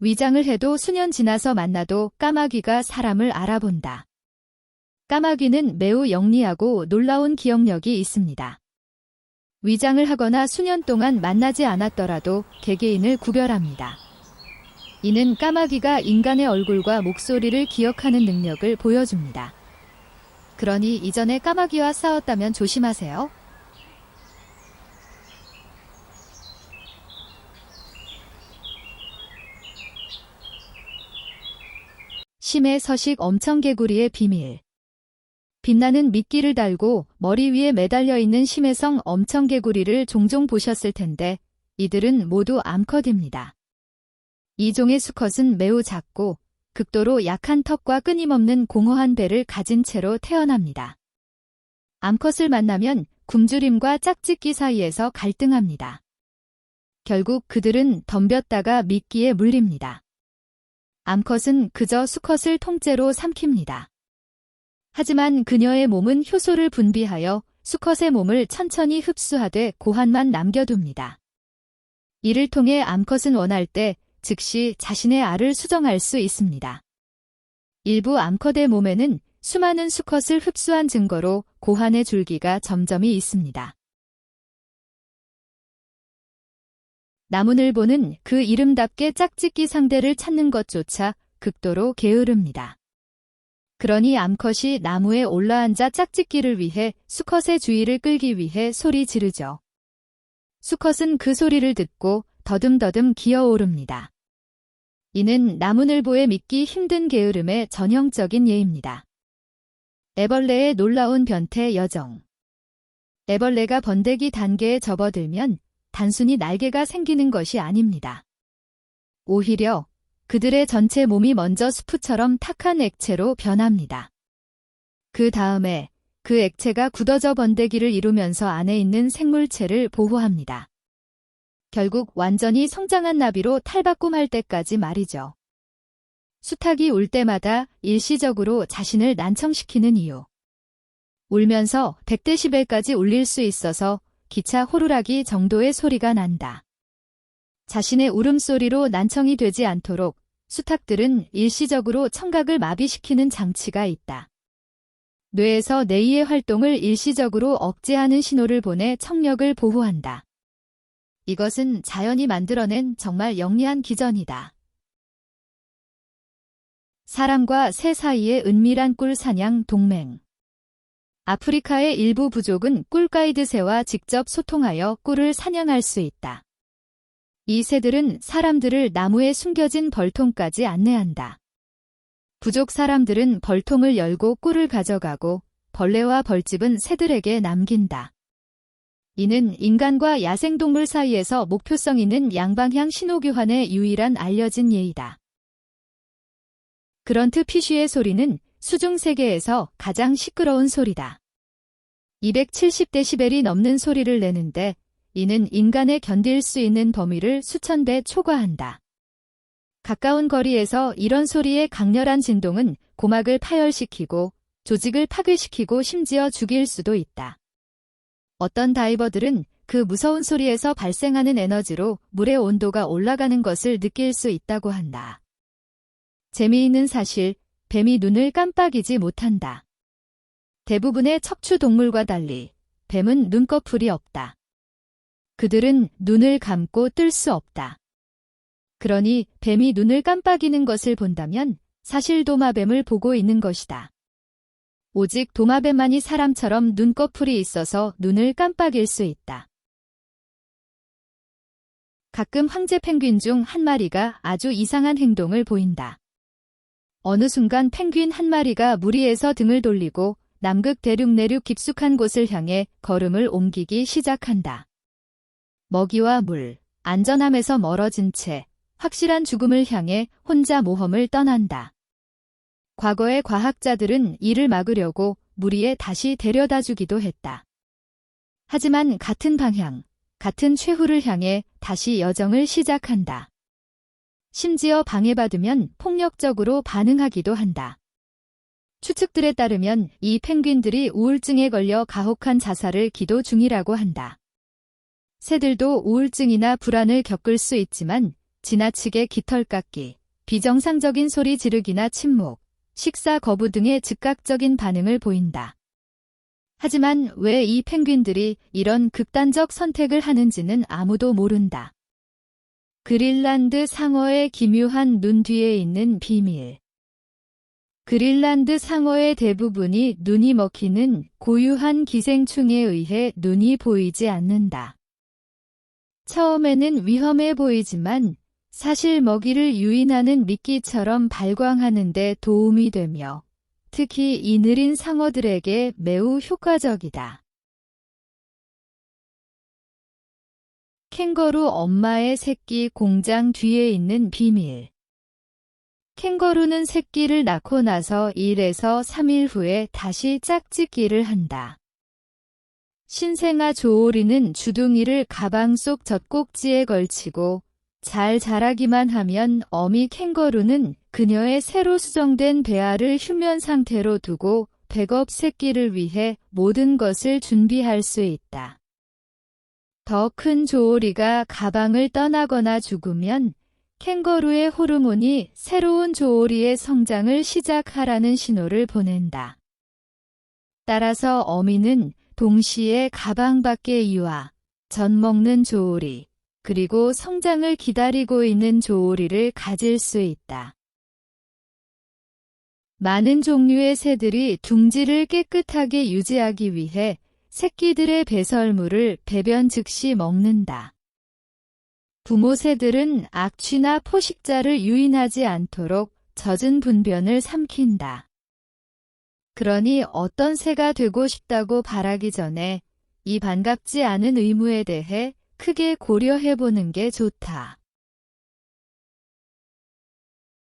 위장을 해도 수년 지나서 만나도 까마귀가 사람을 알아본다. 까마귀는 매우 영리하고 놀라운 기억력이 있습니다. 위장을 하거나 수년 동안 만나지 않았더라도 개개인을 구별합니다. 이는 까마귀가 인간의 얼굴과 목소리를 기억하는 능력을 보여줍니다. 그러니 이전에 까마귀와 싸웠다면 조심하세요. 심해 서식 엄청개구리의 비밀. 빛나는 미끼를 달고 머리 위에 매달려 있는 심해성 엄청개구리를 종종 보셨을 텐데 이들은 모두 암컷입니다. 이 종의 수컷은 매우 작고 극도로 약한 턱과 끊임없는 공허한 배를 가진 채로 태어납니다. 암컷을 만나면 굶주림과 짝짓기 사이에서 갈등합니다. 결국 그들은 덤볐다가 미끼에 물립니다. 암컷은 그저 수컷을 통째로 삼킵니다. 하지만 그녀의 몸은 효소를 분비하여 수컷의 몸을 천천히 흡수하되 고환만 남겨둡니다. 이를 통해 암컷은 원할 때 즉시 자신의 알을 수정할 수 있습니다. 일부 암컷의 몸에는 수많은 수컷을 흡수한 증거로 고환의 줄기가 점점이 있습니다. 나무늘보는 그 이름답게 짝짓기 상대를 찾는 것조차 극도로 게으릅니다. 그러니 암컷이 나무에 올라앉아 짝짓기를 위해 수컷의 주의를 끌기 위해 소리 지르죠. 수컷은 그 소리를 듣고 더듬더듬 기어오릅니다. 이는 나무늘보에 믿기 힘든 게으름의 전형적인 예입니다. 애벌레의 놀라운 변태 여정. 애벌레가 번데기 단계에 접어들면 단순히 날개가 생기는 것이 아닙니다. 오히려 그들의 전체 몸이 먼저 수프처럼 탁한 액체로 변합니다. 그 다음에 그 액체가 굳어져 번데기를 이루면서 안에 있는 생물체를 보호합니다. 결국 완전히 성장한 나비로 탈바꿈할 때까지 말이죠. 수탉이 울 때마다 일시적으로 자신을 난청시키는 이유. 울면서 100데시벨까지 울릴 수 있어서 기차 호루라기 정도의 소리가 난다. 자신의 울음소리로 난청이 되지 않도록 수탉들은 일시적으로 청각을 마비시키는 장치가 있다. 뇌에서 뇌의 활동을 일시적으로 억제하는 신호를 보내 청력을 보호한다. 이것은 자연이 만들어낸 정말 영리한 기전이다. 사람과 새 사이의 은밀한 꿀 사냥 동맹. 아프리카의 일부 부족은 꿀가이드 새와 직접 소통하여 꿀을 사냥할 수 있다. 이 새들은 사람들을 나무에 숨겨진 벌통까지 안내한다. 부족 사람들은 벌통을 열고 꿀을 가져가고 벌레와 벌집은 새들에게 남긴다. 이는 인간과 야생동물 사이에서 목표성 있는 양방향 신호교환의 유일한 알려진 예이다. 그런트 피쉬의 소리는 수중 세계에서 가장 시끄러운 소리다. 270데시벨이 넘는 소리를 내는데 이는 인간의 견딜 수 있는 범위를 수천 배 초과한다. 가까운 거리에서 이런 소리의 강렬한 진동은 고막을 파열시키고 조직을 파괴시키고 심지어 죽일 수도 있다. 어떤 다이버들은 그 무서운 소리에서 발생하는 에너지로 물의 온도가 올라가는 것을 느낄 수 있다고 한다. 재미있는 사실, 뱀이 눈을 깜빡이지 못한다. 대부분의 척추 동물과 달리 뱀은 눈꺼풀이 없다. 그들은 눈을 감고 뜰 수 없다. 그러니 뱀이 눈을 깜빡이는 것을 본다면 사실 도마뱀을 보고 있는 것이다. 오직 도마뱀만이 사람처럼 눈꺼풀이 있어서 눈을 깜빡일 수 있다. 가끔 황제 펭귄 중 한 마리가 아주 이상한 행동을 보인다. 어느 순간 펭귄 한 마리가 무리해서 등을 돌리고 남극 대륙 내륙 깊숙한 곳을 향해 걸음을 옮기기 시작한다. 먹이와 물, 안전함에서 멀어진 채 확실한 죽음을 향해 혼자 모험을 떠난다. 과거의 과학자들은 이를 막으려고 무리에 다시 데려다 주기도 했다. 하지만 같은 방향, 같은 최후를 향해 다시 여정을 시작한다. 심지어 방해받으면 폭력적으로 반응하기도 한다. 추측들에 따르면 이 펭귄들이 우울증에 걸려 가혹한 자살을 기도 중이라고 한다. 새들도 우울증이나 불안을 겪을 수 있지만 지나치게 깃털 깎기, 비정상적인 소리 지르기나 침묵, 식사 거부 등의 즉각적인 반응을 보인다. 하지만 왜 이 펭귄들이 이런 극단적 선택을 하는지는 아무도 모른다. 그린란드 상어의 기묘한 눈 뒤에 있는 비밀. 그린란드 상어의 대부분이 눈이 먹히는 고유한 기생충에 의해 눈이 보이지 않는다. 처음에는 위험해 보이지만 사실 먹이를 유인하는 미끼처럼 발광하는 데 도움이 되며 특히 이 느린 상어들에게 매우 효과적이다. 캥거루 엄마의 새끼 공장 뒤에 있는 비밀. 캥거루는 새끼를 낳고 나서 1에서 3일 후에 다시 짝짓기를 한다. 신생아 조오리는 주둥이를 가방 속 젖꼭지에 걸치고 잘 자라기만 하면 어미 캥거루는 그녀의 새로 수정된 배알을 휴면 상태로 두고 백업 새끼를 위해 모든 것을 준비할 수 있다. 더 큰 조오리가 가방을 떠나거나 죽으면 캥거루의 호르몬이 새로운 조오리의 성장을 시작하라는 신호를 보낸다. 따라서 어미는 동시에 가방 밖의 이와 젖 먹는 조오리, 그리고 성장을 기다리고 있는 조오리를 가질 수 있다. 많은 종류의 새들이 둥지를 깨끗하게 유지하기 위해 새끼들의 배설물을 배변 즉시 먹는다. 부모 새들은 악취나 포식자를 유인하지 않도록 젖은 분변을 삼킨다. 그러니 어떤 새가 되고 싶다고 바라기 전에 이 반갑지 않은 의무에 대해 크게 고려해보는 게 좋다.